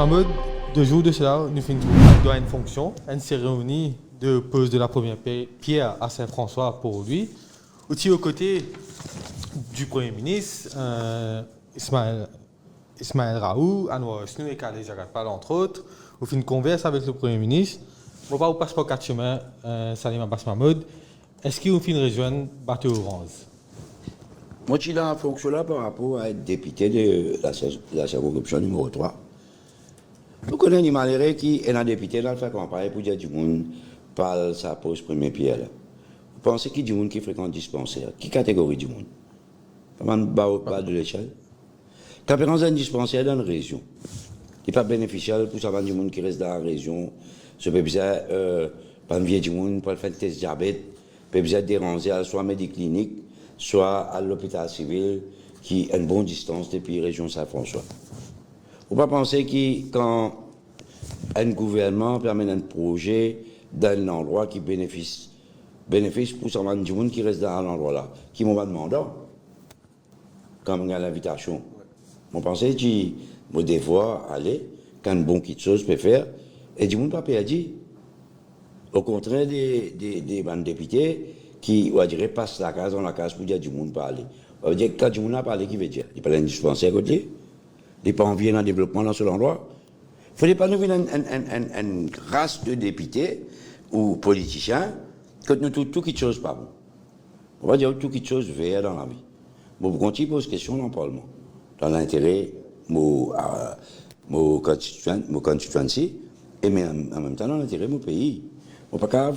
Mahmoud, 2 jours de cela, nous finissons dans une fonction, une cérémonie de pose de la première pierre à Saint-François pour lui. Aussi aux côtés du Premier ministre, Ismaël Raoult, Anwar Snou et Khaled Jagatpal, entre autres. Au fin de converse avec le Premier ministre. On va au passeport 4 chemins, Salim Abbas Mahmoud. Est-ce qu'il vous fait rejoindre Bateau Orange? Moi, je suis dans la fonction là par rapport à être député de la circonscription numéro 3. Nous connaissons des malheureux qui est un député dans la campagne pour dire du monde parle sa pose première pierre. Vous pensez qu'il y a du monde qui fréquente dispensaire? Qui catégorie du monde? Pas bas de l'échelle. Quand on a un dispensaire dans une région, il n'est pas bénéficiaire pour savoir du monde qui reste dans la région. Ce peut bien, pas un vieux du monde pour faire un test diabète, peut bien déranger soit à Médiclinique, soit à l'hôpital civil, qui est à une bonne distance depuis la région Saint-François. Il ne faut pas penser que quand un gouvernement permet un projet dans un endroit qui bénéficie pour savoir du monde qui reste dans l'endroit-là, qui m'ont pas demandé, comme l'invitation. Je pense que je devoir aller, quand un bon petit chose peut faire, et du monde pas perdu. Au contraire des députés qui, on dirait, passent la case dans la case pour dire du monde parler. On veut dire que quand du monde a parlé, qui veut dire? Il n'y a pas d'indispensaire à côté. Il n'y a pas envie d'un développement dans ce endroit. Il ne faudrait pas nous faire une race de députés ou politiciens que nous tout quelque chose pas bon. On va dire tout quelque chose vert dans la vie. Bon, vous continuez à poser question dans le Parlement, dans l'intérêt de mon constituency, et mais en même temps dans l'intérêt de mon pays. On ne peut pas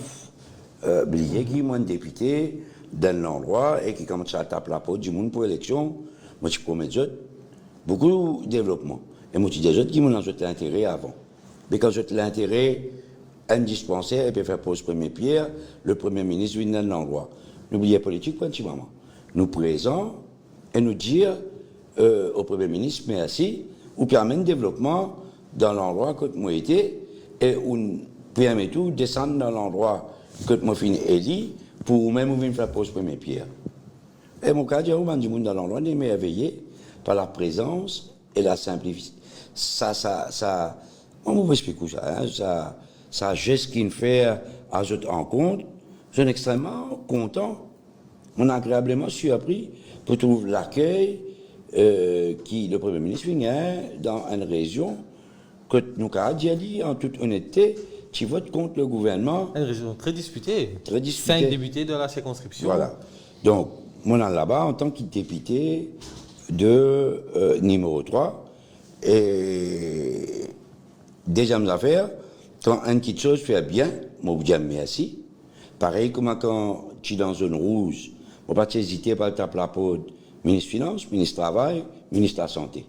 oublier qu'il y a un député dans l'endroit et qui commence à taper la peau du monde pour l'élection. Moi, je promets beaucoup de développement. Et moi, je dis des autres qui m'ont l'intérêt avant. Mais quand j'ai l'intérêt indispensaire, et puis faire pose première pierre, le Premier ministre vient dans l'endroit. N'oubliez politique, pratiquement. Nous présents et nous dire au Premier ministre merci, ou permettre le développement dans l'endroit que moi été, et on permet tout descendre dans l'endroit que moi finis élu, pour même venir faire pose première pierre. Et mon cas, du monde dans l'endroit, on est émerveillé par la présence et la simplicité. On vous explique ça, ça geste qu'il fait à cette rencontre, je suis extrêmement content, on a agréablement surpris pour trouver l'accueil qui le Premier ministre vient dans une région que nous avons dit en toute honnêteté, qui vote contre le gouvernement. Une région très disputée. Très disputée. 5 députés de la circonscription. Voilà. Donc, moi, là-bas, en tant que député de numéro 3, et deuxième affaire, quand une petite chose fait bien, moi, je vous dis merci. Pareil comme quand tu es dans une zone rouge, on ne va pas hésiter à taper la peau ministre des Finances, ministre du Travail, ministre de la Santé.